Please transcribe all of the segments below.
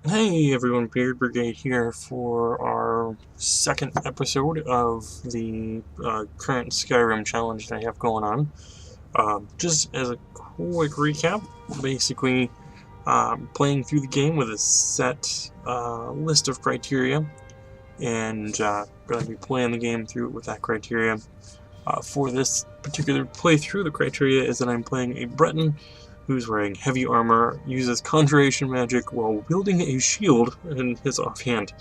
Hey everyone, BeardBrigade here for our second episode of the current Skyrim challenge that I have going on. Just as a quick recap, basically playing through the game with a set list of criteria, and going to be playing the game through with that criteria. For this particular playthrough, the criteria is that I'm playing a Breton who's wearing heavy armor, uses conjuration magic while wielding a shield in his offhand.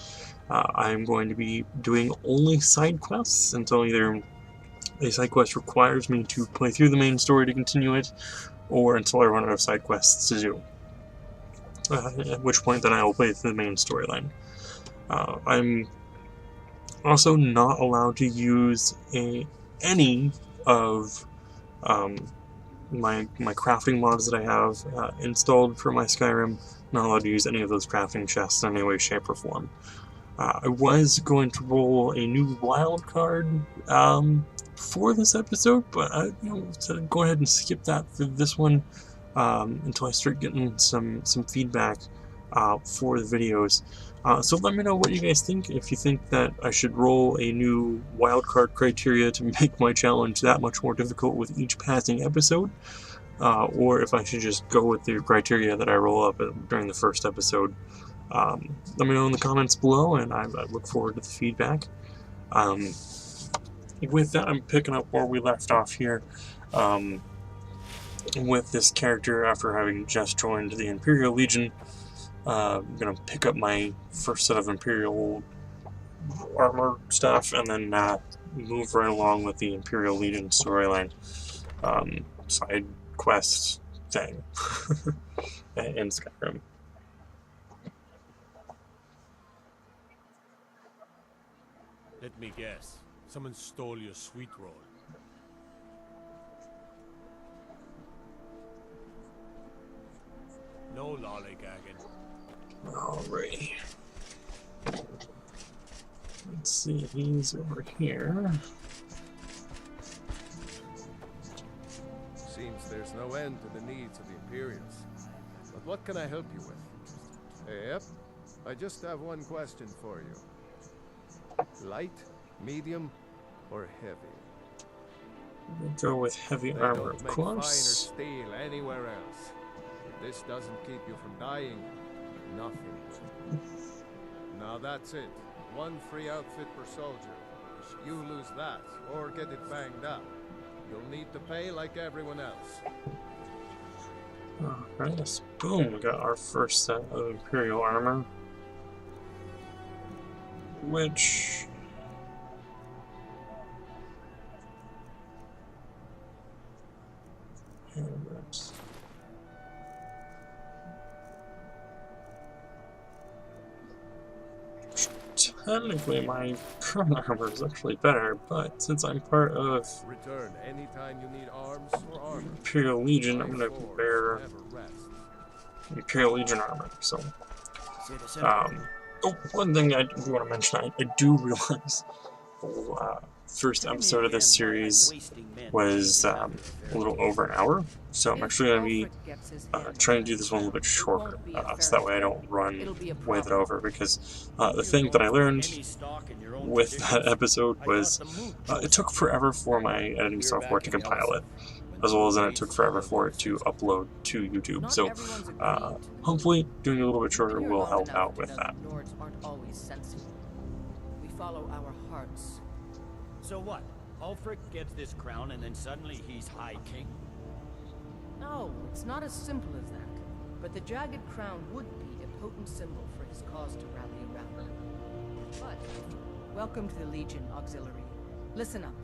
I'm going to be doing only side quests until either a side quest requires me to play through the main story to continue it, or until I run out of side quests to do. At which point then I will play through the main storyline. I'm also not allowed to use any of my crafting mods that I have installed for my Skyrim. Not allowed to use any of those crafting chests in any way, shape, or form. I was going to roll a new wild card for this episode, but I said go ahead and skip that for this one until I start getting some feedback for the videos. So let me know what you guys think, if you think that I should roll a new wildcard criteria to make my challenge that much more difficult with each passing episode, or if I should just go with the criteria that I roll up during the first episode. Let me know in the comments below, and I look forward to the feedback. With that, I'm picking up where we left off here. With this character after having just joined the Imperial Legion. I'm going to pick up my first set of Imperial armor stuff and then move right along with the Imperial Legion storyline side quest thing in Skyrim. Let me guess. Someone stole your sweet roll. No lollygagging. Alrighty. Let's see, he's over here. Seems there's no end to the needs of the Imperials. But what can I help you with? Yep. I just have one question for you. Light, medium, or heavy? We'll go with heavy armor, of course. They don't make fine or steel anywhere else. If this doesn't keep you from dying, nothing will. Now that's it. One free outfit per soldier. If you lose that, or get it banged up, you'll need to pay like everyone else. Alright, boom, we got our first set of Imperial armor. Which... Technically, my current armor is actually better, but since I'm part of Return anytime you need arms or armor. Imperial Legion, I'm going to wear Imperial Legion armor. So, one thing I do want to mention, I do realize the first episode of this series was a little over an hour, so I'm actually going to be trying to do this one a little bit shorter, so that way I don't run with it over, because the thing that I learned with that episode was it took forever for my editing software to compile it, as well as then it took forever for it to upload to YouTube, so hopefully doing a little bit shorter will help out with that. We follow our hearts. So what? Ulfric gets this crown and then suddenly he's High King? No, it's not as simple as that. But the Jagged Crown would be a potent symbol for his cause to rally around. But, welcome to the Legion Auxiliary. Listen up.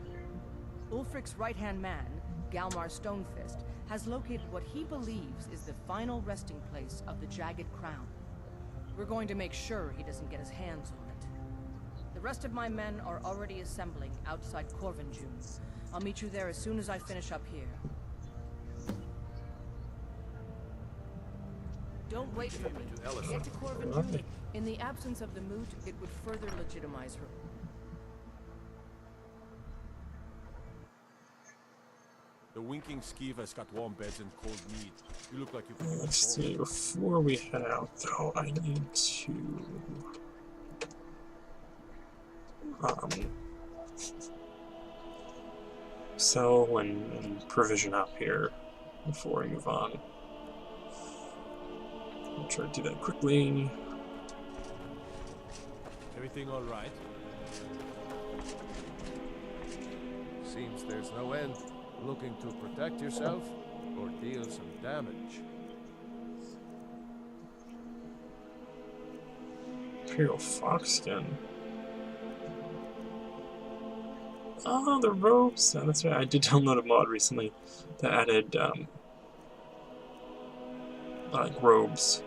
Ulfric's right-hand man, Galmar Stonefist, has located what he believes is the final resting place of the Jagged Crown. We're going to make sure he doesn't get his hands on it. The rest of my men are already assembling outside Corvinjune. I'll meet you there as soon as I finish up here. Don't wait for me. Get to Corvinjune. In the absence of the moot, it would further legitimize her. The winking skeever's got warm beds and cold meat. You look like you could use Let's both. see, before we head out though, I need to sell and provision up here before we move on. I'll try to do that quickly. Everything all right? Seems there's no end. Looking to protect yourself or deal some damage? Imperial Foxskin. Oh, the robes! Oh, that's right, I did download a mod recently that added, like robes,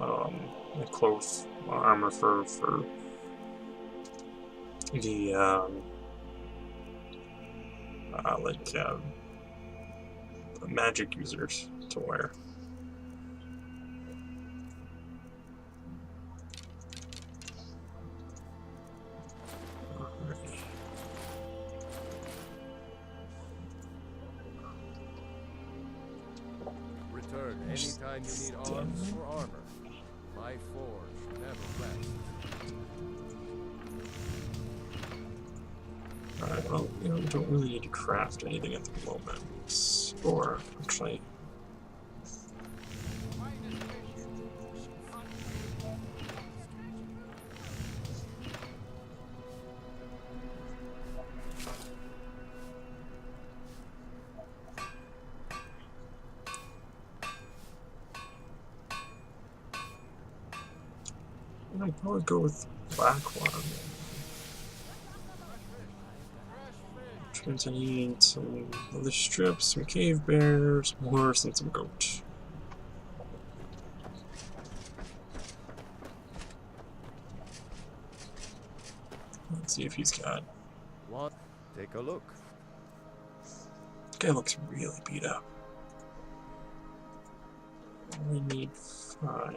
and clothes, armor for the, magic users to wear. Alright. Return anytime you need arms or armor. My forge never rests. Alright, well, you know, we don't really need to craft anything at the moment. Or, actually... I'd probably go with black one. Which means I need some leather strips, some cave bears, some horse, and some goat. Let's see if he's got... What? Take a look. This guy looks really beat up. I need 5. I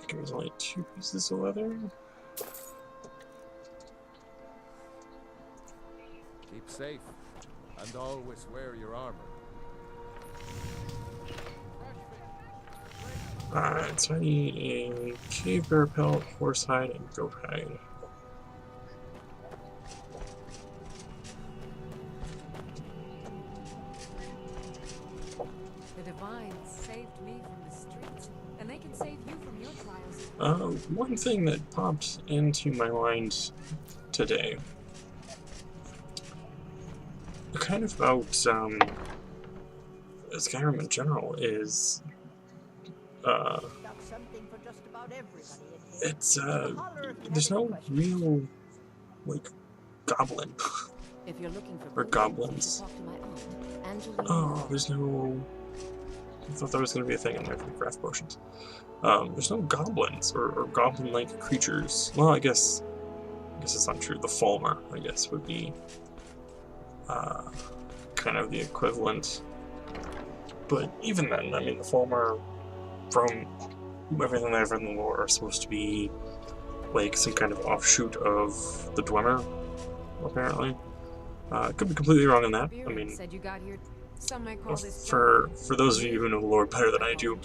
think there's only 2 pieces of leather. Keep safe and always wear your armor. Alright, so I need a cave bear pelt, horse hide, and goat hide. The divines saved me from the streets, and they can save you from your trials. One thing that popped into my mind today, kind of about Skyrim in general, is it's there's no real like goblin If you're looking for or goblins. talk to my aunt, Angelina. Oh, there's no. I thought there was going to be a thing in there for the craft potions. There's no goblins or goblin-like creatures. Well, I guess it's not true. The Fulmer, I guess, would be kind of the equivalent. But even then, I mean, the Fulmer, from everything I've read in the lore, are supposed to be like some kind of offshoot of the Dwemer, apparently. Could be completely wrong on that. I mean, said you got here. Some might call this for those of you who know the lore better than I do,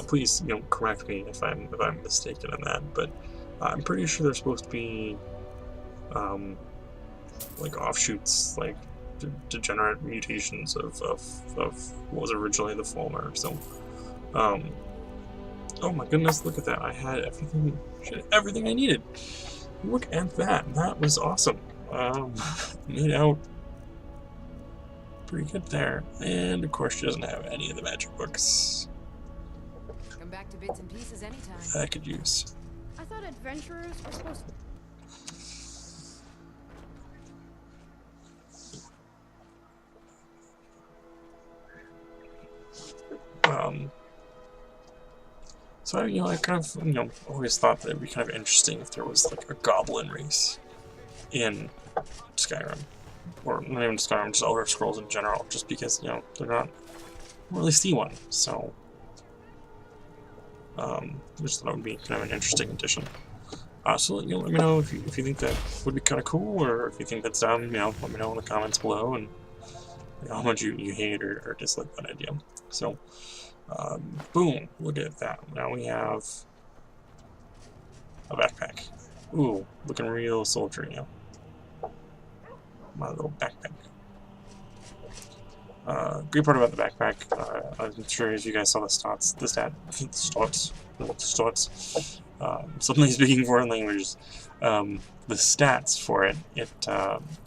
please, you know, correct me if I'm mistaken in that. But I'm pretty sure they're supposed to be like offshoots, like degenerate mutations of what was originally the Fulmer. So, oh my goodness, look at that! I had everything I needed. Look at that! That was awesome. Made out pretty good there. And of course she doesn't have any of the magic books Come back to bits and pieces anytime. that I could use. I thought adventurers were supposed to... So, you know, I kind of, you know, always thought that it'd be kind of interesting if there was like a goblin race in Skyrim. Or not even Skyrim, just Elder Scrolls in general, just because, you know, they're not, I don't really see one, so I just thought it would be kind of an interesting addition. So let me know if you think that would be kind of cool, or if you think that's dumb. Let me know in the comments below, and how much you hate or dislike that idea. So, boom! Look at that. Now we have a backpack. Ooh, looking real sultry now. My little backpack. Great part about the backpack, I'm sure as you guys saw the suddenly speaking foreign languages, the stats for it,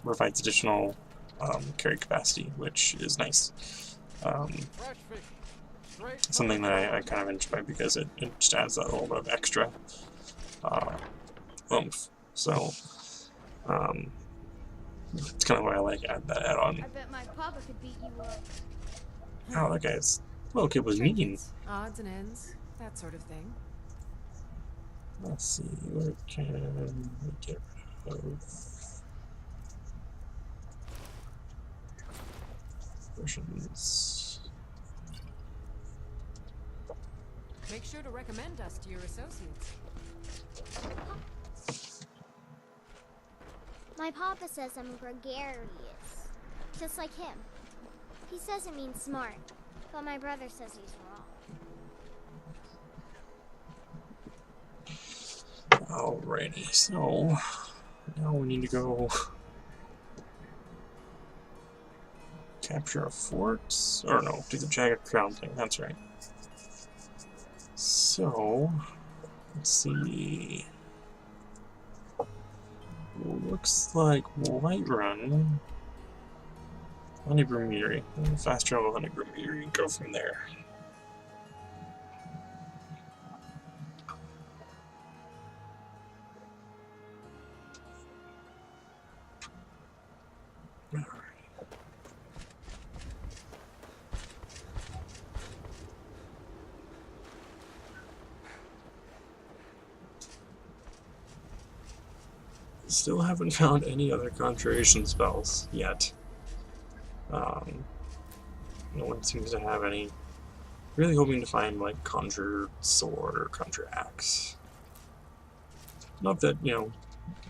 provides additional carry capacity, which is nice. Something that I kind of enjoy because it just adds that little bit of extra oomph. So, it's kind of why I like that add-on. I bet my papa could beat you up. Oh, that guy's little kid was mean. Odds and ends, that sort of thing. Let's see, where can we get rid of versions? Make sure to recommend us to your associates. My papa says I'm gregarious, just like him. He says it means smart, but my brother says he's wrong. Alrighty, so now we need to go capture a fort, or no, do the Jagged Crown thing, that's right. So, let's see. Looks like Whiterun, Honeybrew Meadery. Fast travel Honeybrew Meadery and go from there. Still haven't found any other conjuration spells yet. No one seems to have any. Really hoping to find like Conjure Sword or Conjure Axe. Not that,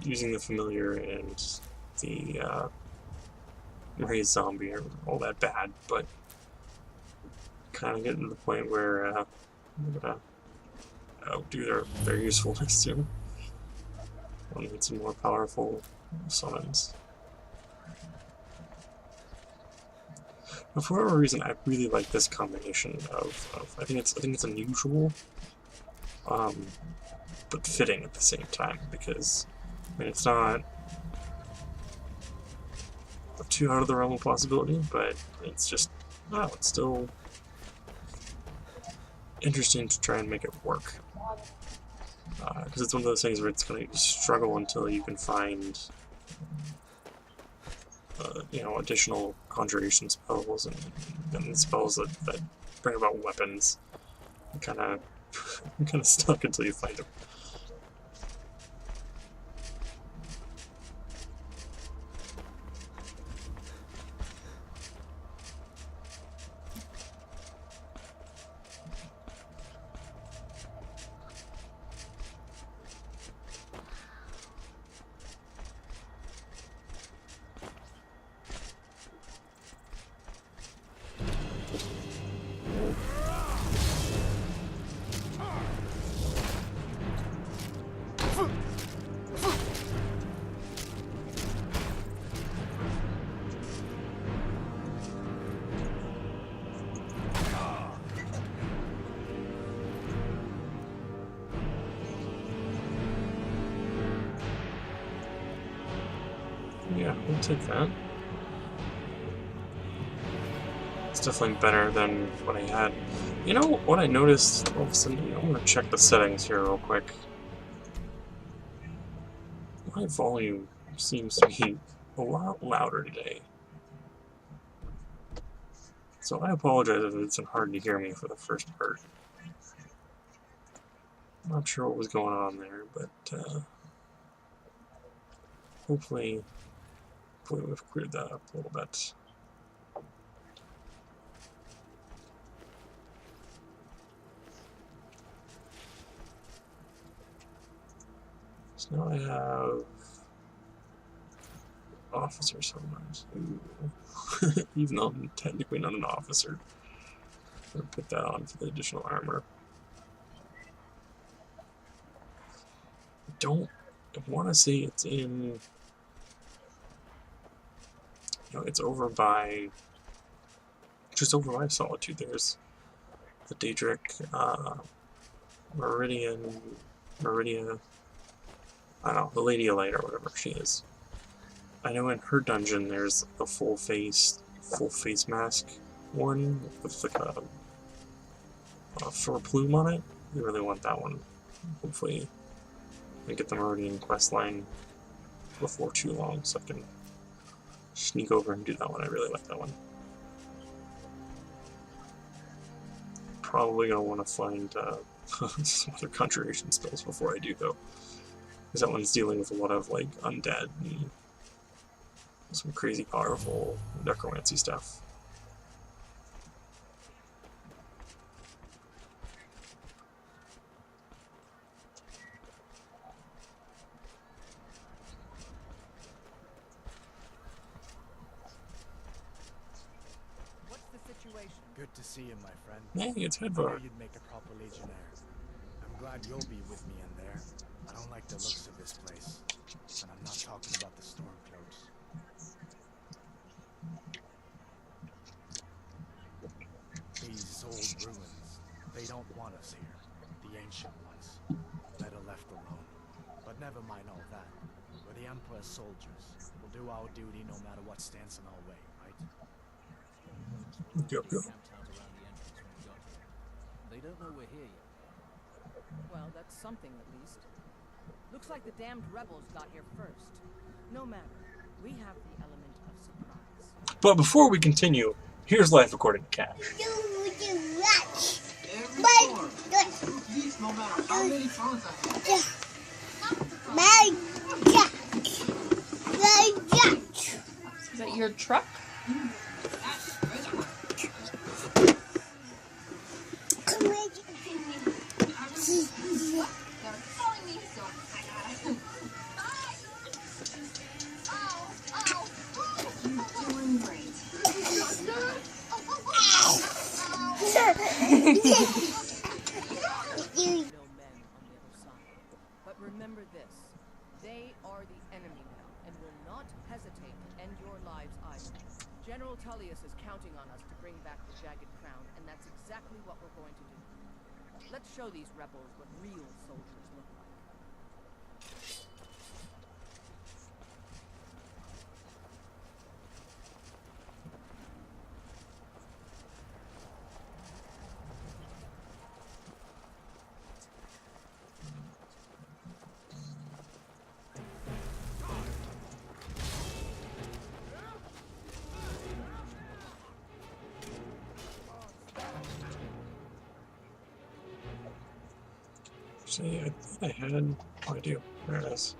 using the familiar and the raised zombie are all that bad, but kind of getting to the point where I'm gonna outdo their usefulness soon. I'll need some more powerful summons. But for whatever reason, I really like this combination of I think it's unusual, but fitting at the same time, because it's not too out of the realm of possibility, but it's just it's still interesting to try and make it work. Because it's one of those things where it's going to struggle until you can find additional conjuration spells and spells that bring about weapons. You're kind of stuck until you find them. Yeah, we'll take that. It's definitely better than what I had. You know what I noticed all of a sudden? I'm gonna check the settings here real quick. My volume seems to be a lot louder today. So I apologize if it's hard to hear me for the first part. I'm not sure what was going on there, but hopefully we've cleared that up a little bit. So now I have officer summons. Even though I'm technically not an officer. I'm gonna put that on for the additional armor. I want to say it's in, it's over by, just over by Solitude. There's the Daedric, Meridia, I don't know, the Lady of Light or whatever she is. I know in her dungeon there's a full face mask one with like a fur plume on it. I really want that one. Hopefully I get the Meridian questline before too long so I can sneak over and do that one. I really like that one. Probably gonna want to find some other conjuration spells before I do though, because that one's dealing with a lot of like undead and some crazy powerful necromancy stuff. What's the situation? Good to see you, my friend. Hey, it's I knew Hedvar. you'd make a proper legionnaire. I'm glad you'll be with me in there. I don't like the looks of this place. And I'm not talking about the Stormcloaks. These old ruins, they don't want us here. The ancient ones. Better left alone. But never mind all that. We're the Emperor's soldiers. We'll do our duty no matter what stands in our way, right? Yep. They don't know we're here yet. Well, that's something at least. Looks like the damned rebels got here first. No matter. We have the element of surprise. But before we continue, here's life according to Cash. Is that your truck? But remember this, they are the enemy now, and will not hesitate to end your lives either. General Tullius is counting on us to bring back the Jagged Crown, and that's exactly what we're going to do. Let's show these rebels what real soldiers look like. See, I thought I had. Oh, I do. There it is.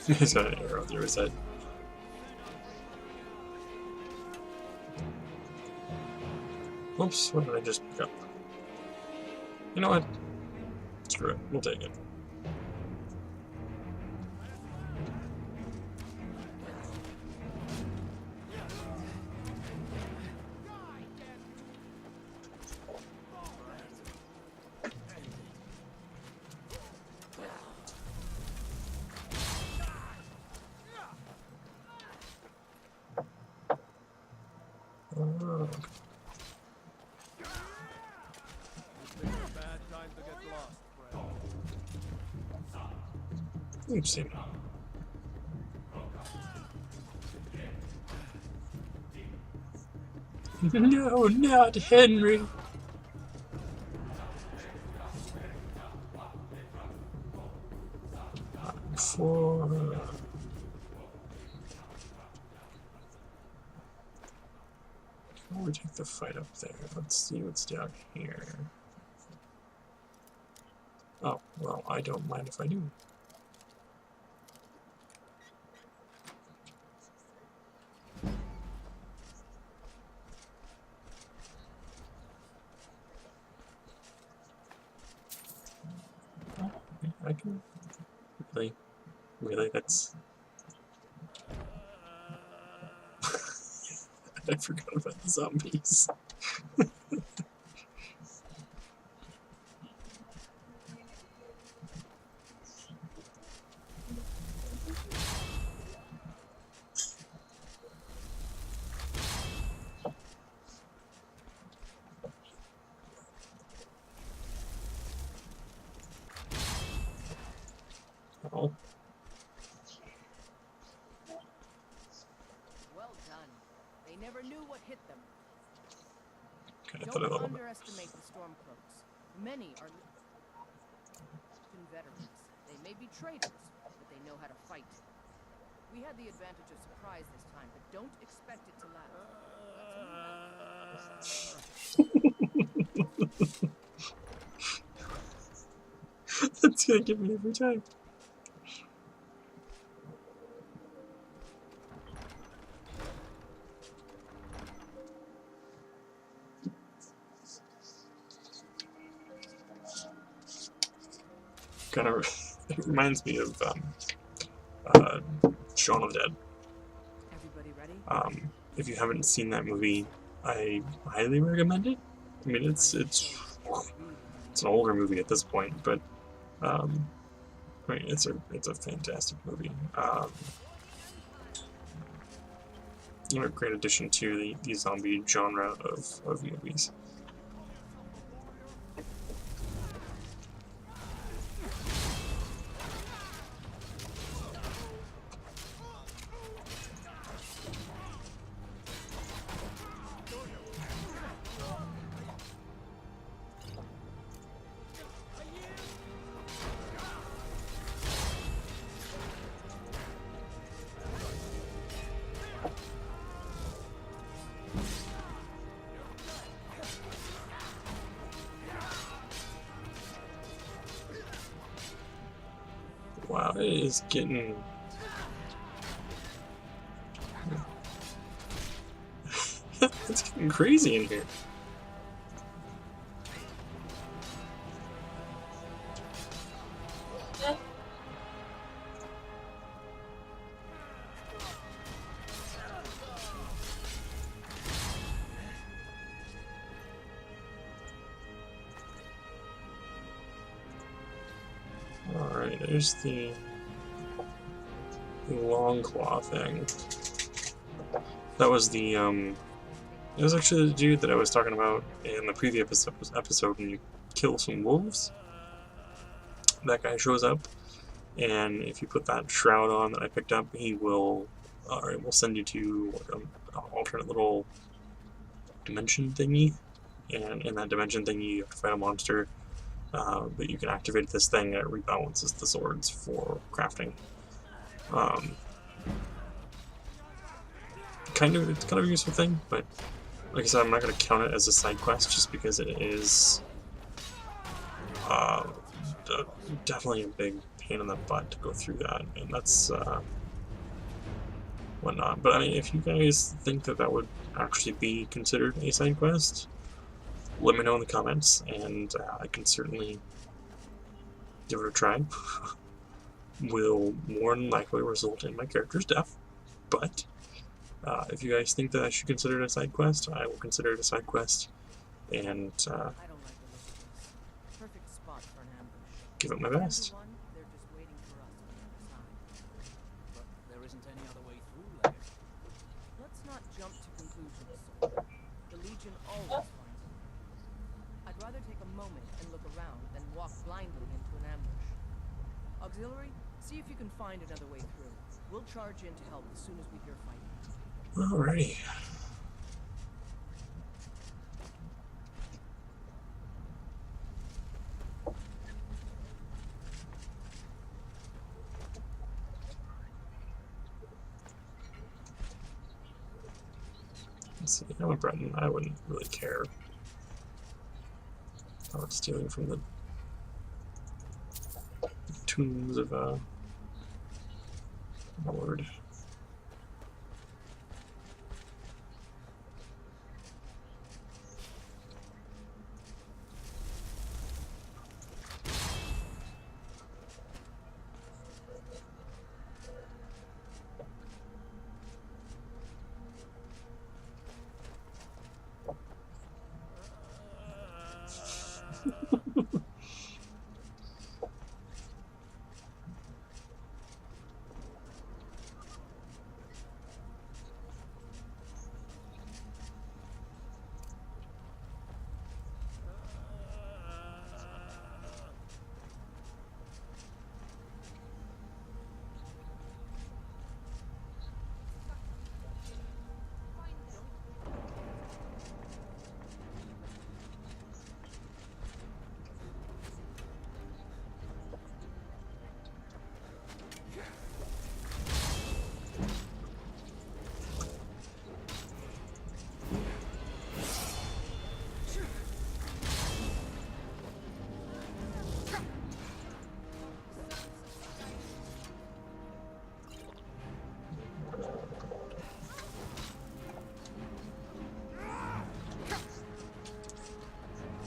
He's got an arrow through his head. Oops, what did I just pick up? You know what? Screw it, we'll take it. Bad time to get lost, friend. Oopsie. No, not Henry. Before we take the fight up there, let's see what's down here. Oh, well, I don't mind if I do. really? That's... I forgot about the zombies. Oh, Well done. They never knew what hit them. kind of thought a Don't little bit. underestimate the Stormcloaks. Many are Legion veterans. They may be traitors, but they know how to fight. We had the advantage of surprise this time, but don't expect it to last. That's gonna get me every time. Kind of, it reminds me of Shaun of the Dead. Everybody ready? If you haven't seen that movie, I highly recommend it. I mean, it's an older movie at this point, but I mean, it's a fantastic movie. You know, a great addition to the zombie genre of movies. Wow, it is getting... It's getting crazy in here. Alright, there's the long claw thing. That was the, it was actually the dude that I was talking about in the previous episode when you kill some wolves. That guy shows up, and if you put that shroud on that I picked up, he will, it will send you to like an alternate little dimension thingy, and in that dimension thingy you have to fight a monster. But you can activate this thing that rebalances the swords for crafting. It's kind of a useful thing, but like I said, I'm not going to count it as a side quest just because it is definitely a big pain in the butt to go through that, and that's whatnot. But I mean, if you guys think that that would actually be considered a side quest, let me know in the comments, and I can certainly give it a try. Will more than likely result in my character's death, but if you guys think that I should consider it a side quest, I will consider it a side quest, and I don't like the look of this. Perfect spot for an ambush. give it my best. They're just waiting for us on the other side. But there isn't any other way through, Leggett. Let's not jump to conclusions, soldier. The Legion always finds a way. I'd rather take a moment and look around than walk blindly into an ambush. Auxiliary, see if you can find another way through. We'll charge in to help as soon as we hear fighting. Alrighty. Let's see, I'm a Breton, I wouldn't really care about stealing from the tombs of Lord.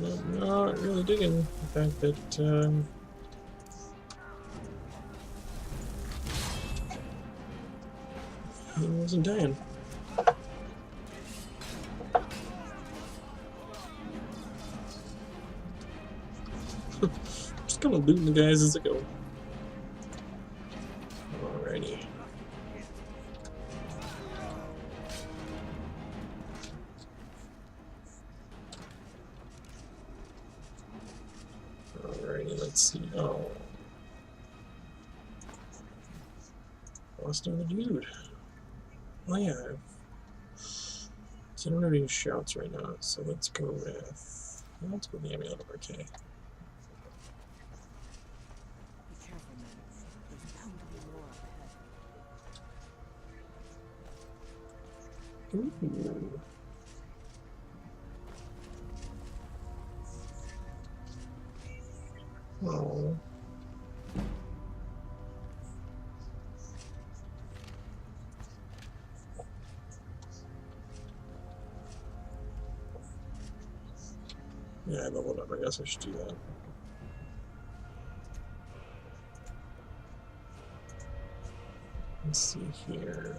I'm not really digging the fact that he wasn't dying. Just kind of looting the guys as I go. Alrighty. Alrighty, let's see. Oh. Lost another dude. Oh yeah. So I don't have any shouts right now, so let's go with... Let's go with the Amulet of Arcade. Be careful, man. There's bound to be more up ahead. Ooh. Oh. Yeah, I leveled up. I guess I should do that. Let's see here.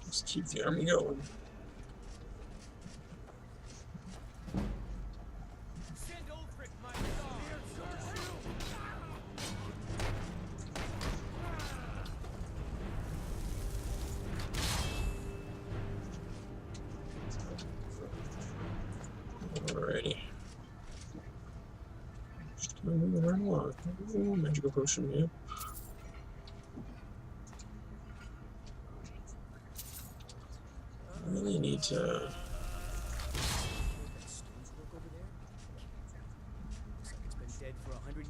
Just keep the army going. Alrighty. Just moving right along. Ooh, magical potion, yep. I really need to... That stone cloak over there? Looks like it's been dead for 100.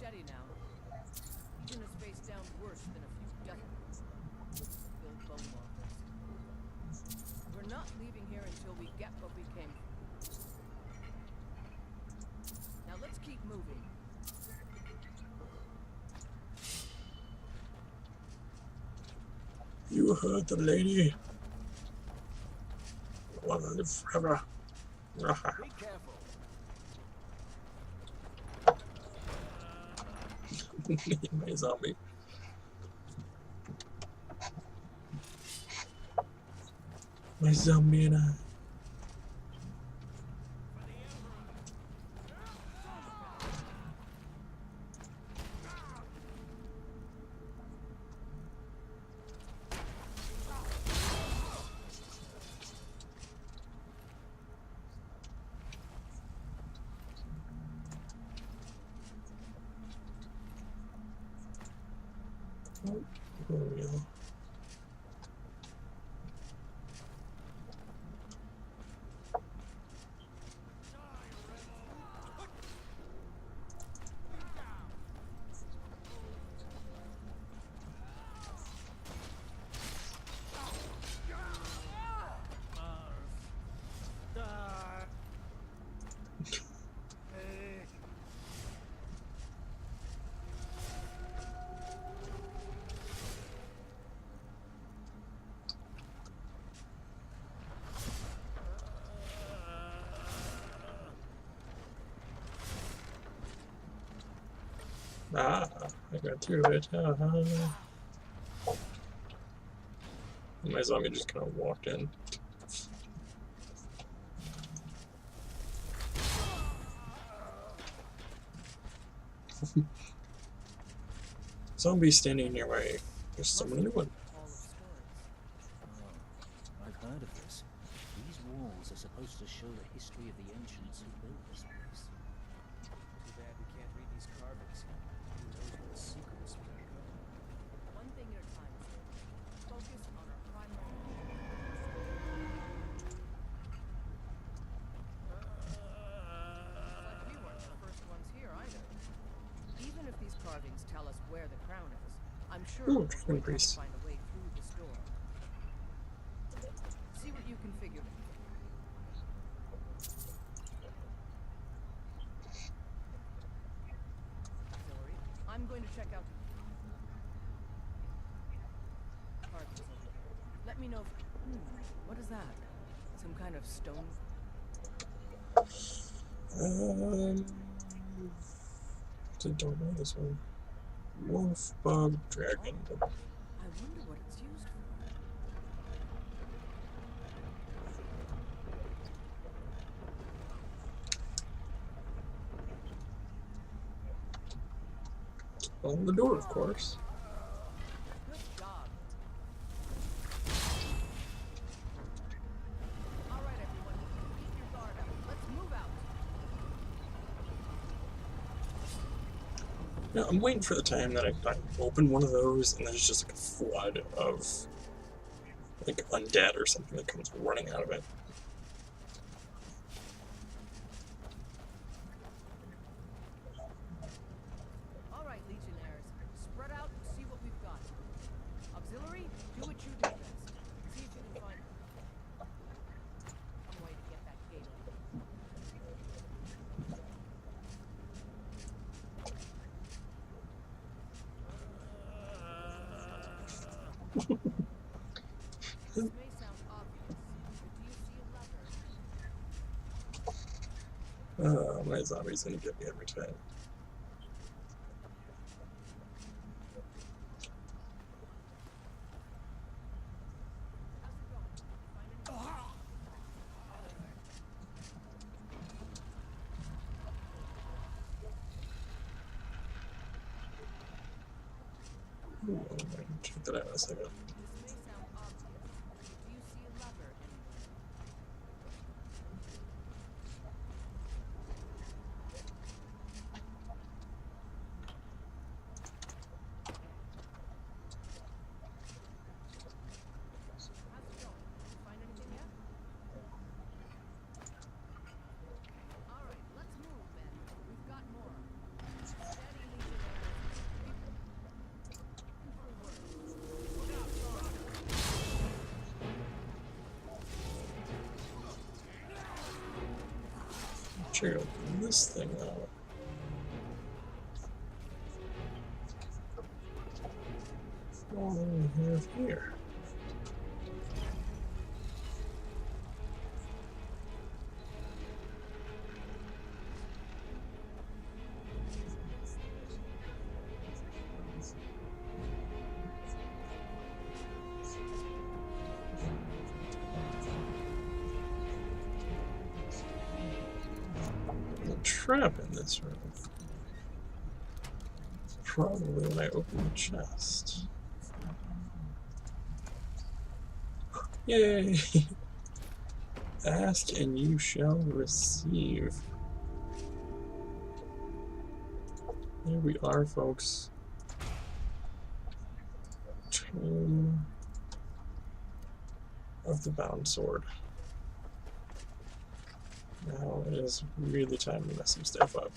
Steady now. Legion has faced down worse than a few dozen. Build bone walkers. We're not leaving here until we get what we came for. Now let's keep moving. You heard the lady. I want to live forever. Be careful. My zombie. My zombie and I. Oh, there we go. Ah, I got through it. My zombie just kind of walked in. Zombie standing near my. There's someone new one. Hall of Swords. Oh, I've heard of this. These walls are supposed to show the history of the ancients who built this place. Too bad we can't read these carvings. Who knows what secrets we can go. One thing at a time, sir. Focus on our primary. Looks like we weren't the first ones here either. Even if these carvings tell us where the crown is, I'm sure Ooh, we're going to have increase. to find a way through the I'm going to check out. Parts. Let me know. What is that? Some kind of stone? I don't know this one. Wolf, bug, dragon. I wonder what it's used for. On the door, of course. Good job. All right, everyone. Keep your guard up. Let's move out. Yeah, I'm waiting for the time that I open one of those and there's just like a flood of like undead or something that comes running out of it. All right, Legionnaires. Spread out and see what we've got. Auxiliary, do what you do best. See if you can find some way to get that gate open. This may sound obvious, but do you see a lever? My zombie's gonna get me every time. Ooh, check that out in a second. This may sound obvious, but do you see a lever anywhere? How's it going? Did you find anything yet? All right, let's move, men. We've got more. Steady, Check out this thing out. What do we have here? Trap in this room. Probably when I open the chest. Yay! Ask and you shall receive. Here we are, folks. Tomb of the Bound Sword. Now it is really time to mess some stuff up.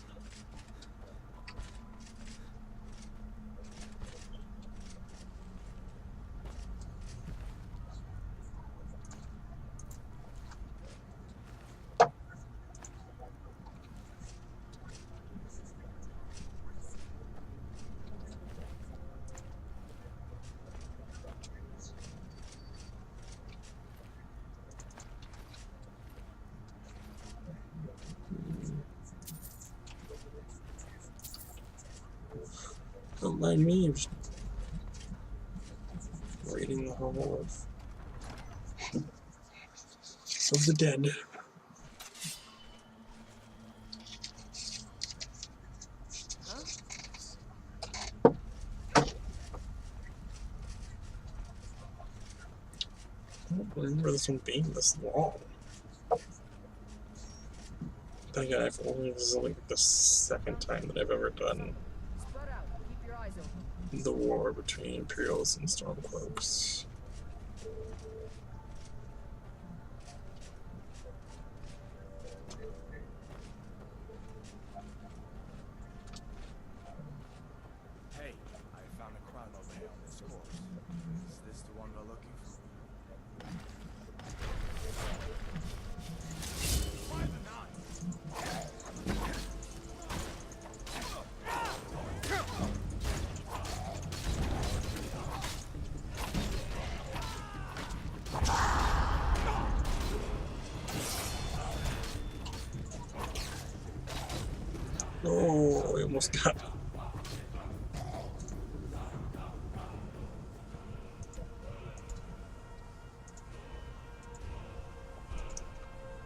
Don't mind me, I'm just raiding the home of the dead. I don't remember this one being this long. I think I've only, this is like the second time that I've ever done spread out. Keep your eyes open. the war between Imperials and Stormcloaks. Hey, I found a crown over here on this corpse. Is this the one we're looking for? Why the knife? Oh, I almost got.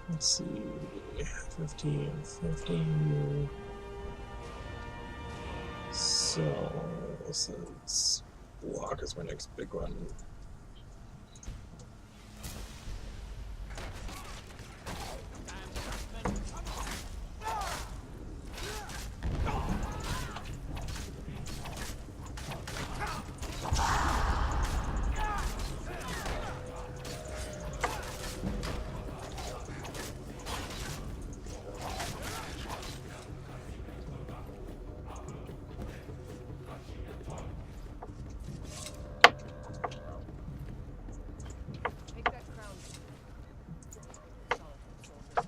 Let's see. 15, 15. So, since block is my next big one. Take that crown. Solid, soldier.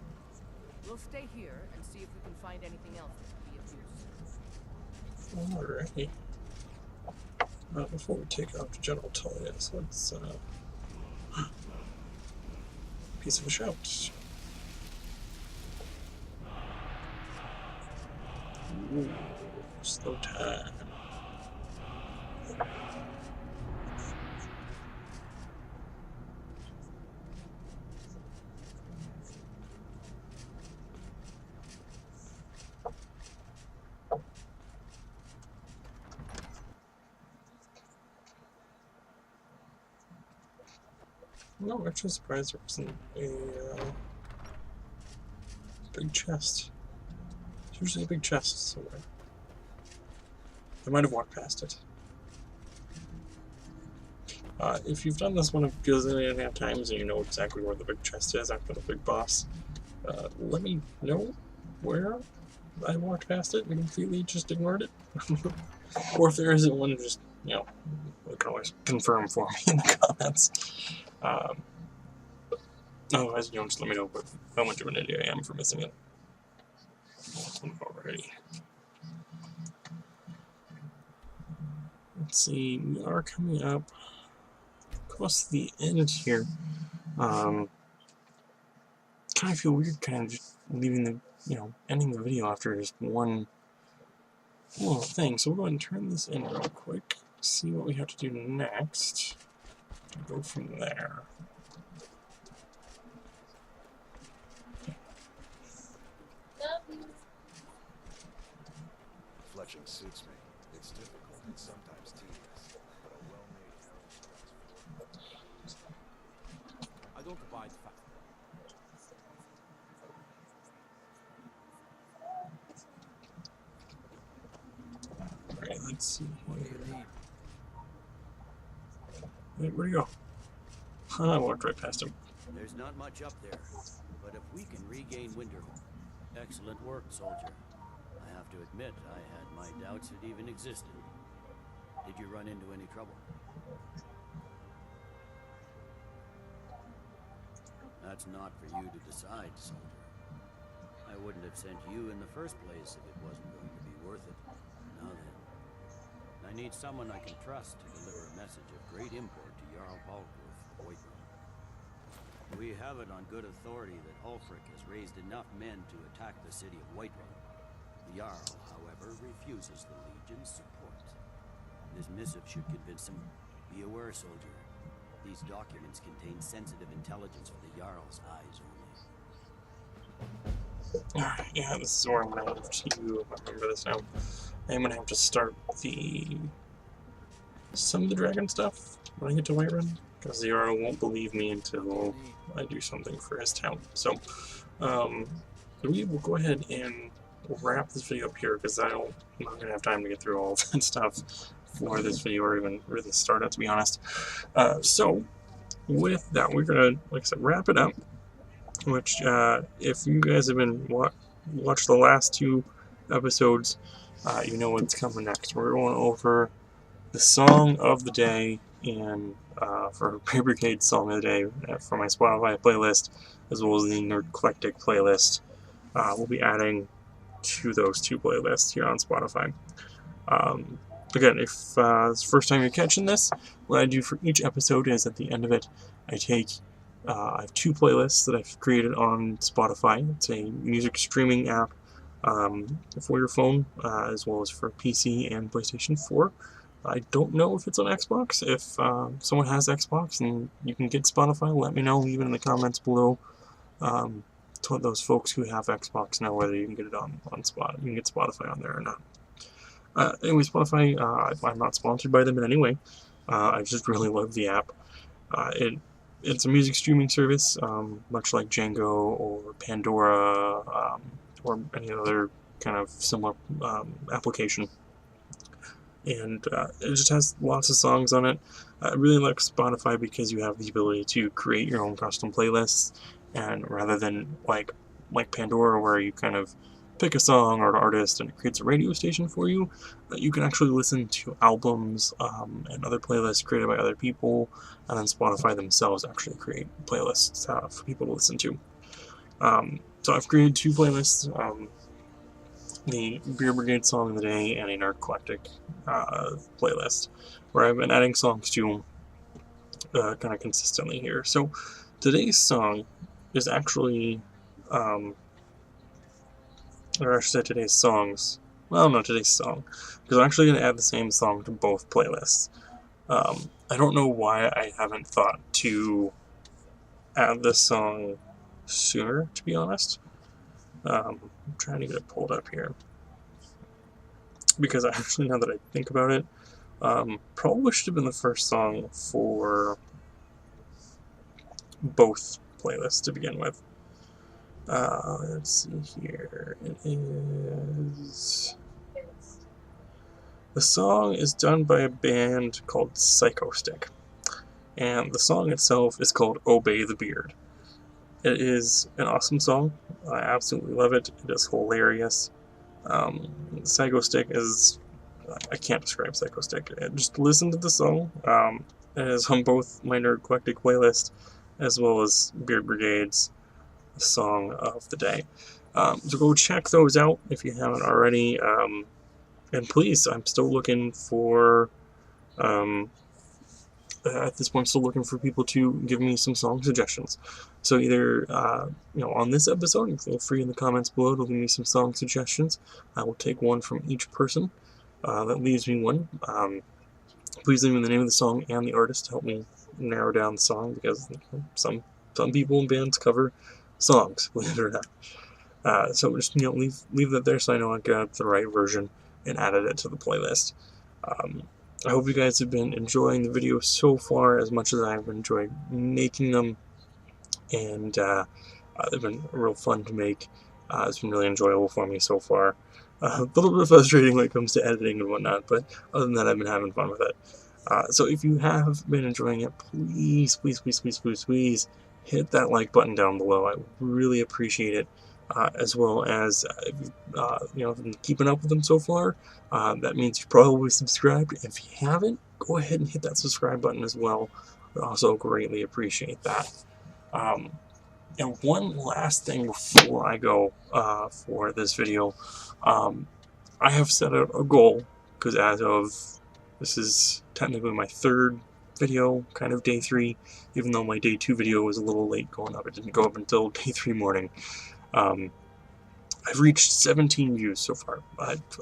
We'll stay here and see if we can find anything else that could be of use. Alrighty. Before we take off to General Tullius, let's piece of a shout. Ooh, slow time. No, I'm actually surprised there wasn't a big chest. There's usually a big chest somewhere. I might have walked past it. If you've done this one a gazillion times and you know exactly where the big chest is after the big boss, let me know where I walked past it and completely just ignored it. Or if there isn't one, just, you know, you can always confirm for me in the comments. Otherwise, you know, just let me know how much of an idiot I am for missing it. Alrighty. Let's see, we are coming up close to the end here. Kind of feel weird kind of just leaving the, you know, ending the video after just one little thing. So we'll go ahead and turn this in real quick, see what we have to do next, and go from there. Fletching suits me. It's difficult and sometimes tedious, but a well-made arrow strikes first. I don't abide fast. Alright, let's see What do you here. need? Wait, where'd he go? I walked right past him. There's not much up there, but if we can regain Winterhold, excellent work, soldier. I have to admit, I had my doubts it even existed. Did you run into any trouble? That's not for you to decide, soldier. I wouldn't have sent you in the first place if it wasn't going to be worth it. Now then, I need someone I can trust to deliver a message of great import to Jarl Balgruuf of Whiterun. We have it on good authority that Ulfric has raised enough men to attack the city of Whiterun. The Jarl, however, refuses the Legion's support. This missive should convince him. Be aware, soldier. These documents contain sensitive intelligence for the Jarl's eyes only. Alright, yeah, this is where I'm gonna have to remember this now. I'm gonna have to start some of the dragon stuff when I get to Whiterun, because the Jarl won't believe me until I do something for his town. So, we will go ahead and wrap this video up here, because I'm not gonna have time to get through all of that stuff for this video, or even really start it, to be honest. So, with that, we're gonna, like I said, wrap it up. Which, if you guys have been watched the last two episodes, you know what's coming next. We're going over the song of the day, and for BeardBrigade song of the day for my Spotify playlist, as well as the Nerdclectic playlist. We'll be adding to those two playlists here on Spotify. Again, if it's the first time you're catching this, what I do for each episode is at the end of it, I have two playlists that I've created on Spotify. It's a music streaming app for your phone, as well as for PC and PlayStation 4. I don't know if it's on Xbox. If someone has Xbox and you can get Spotify, let me know, leave it in the comments below. To let those folks who have Xbox know whether you can get it on Spot. You can get Spotify on there or not. Anyway, Spotify, I'm not sponsored by them in any way. I just really love the app. It's a music streaming service, much like Django or Pandora, or any other kind of similar application. And it just has lots of songs on it. I really like Spotify because you have the ability to create your own custom playlists, and rather than like Pandora, where you kind of pick a song or an artist and it creates a radio station for you, you can actually listen to albums and other playlists created by other people, and then Spotify themselves actually create playlists for people to listen to. So I've created 2 playlists, the BeardBrigade Song of the Day and a Nerd Eclectic playlist, where I've been adding songs to kind of consistently here. So today's song is actually, or I should say today's songs, well, no, today's song, because I'm actually going to add the same song to both playlists. I don't know why I haven't thought to add this song sooner, to be honest. I'm trying to get it pulled up here, because actually, now that I think about it, probably should have been the first song for both playlists to begin with. Let's see here. It is... The song is done by a band called Psychostick, and the song itself is called Obey the Beard. It is an awesome song. I absolutely love it. It is hilarious. Psychostick is... I can't describe Psychostick. Just listen to the song. It is on both my Nerd Eclectic playlist, as well as BeardBrigade's Song of the Day. So go check those out if you haven't already. And please, I'm still looking for... at this point, I'm still looking for people to give me some song suggestions. So either, on this episode, feel free in the comments below to leave me some song suggestions. I will take one from each person that leaves me one. Please leave me the name of the song and the artist to help me narrow down the song, because some people in bands cover songs, believe it or not. So just leave that there so I know I got the right version and added it to the playlist. I hope you guys have been enjoying the videos so far as much as I've enjoyed making them, and they've been real fun to make. It's been really enjoyable for me so far. A little bit frustrating when it comes to editing and whatnot, but other than that, I've been having fun with it. So if you have been enjoying it, please, please, please, please, please, please hit that like button down below. I would really appreciate it. As well as, if you've been keeping up with them so far, that means you've probably subscribed. If you haven't, go ahead and hit that subscribe button as well. I also greatly appreciate that. And one last thing before I go for this video, I have set out a goal, because as of, this is technically my 3rd video, kind of day 3, even though my day 2 video was a little late going up. It didn't go up until day 3 morning. I've reached 17 views so far.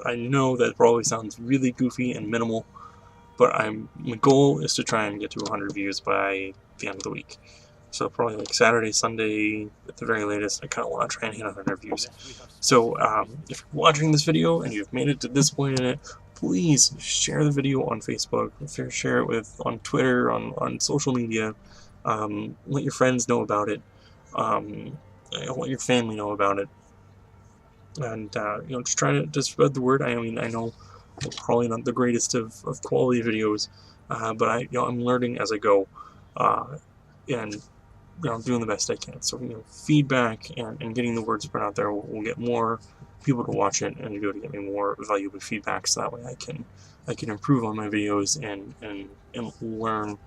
I know that probably sounds really goofy and minimal, but my goal is to try and get to 100 views by the end of the week. So probably like Saturday, Sunday, at the very latest, I kind of want to try and hit 100 views. So if you're watching this video and you've made it to this point in it, please share the video on Facebook, share it on Twitter, on social media. Let your friends know about it. Let your family know about it, and just try to spread the word. I mean, I know I'm probably not the greatest of quality videos, but I'm learning as I go, and I'm doing the best I can. So feedback and getting the word spread out there will get more people to watch it, and to be able to get me more valuable feedback, so that way I can improve on my videos and learn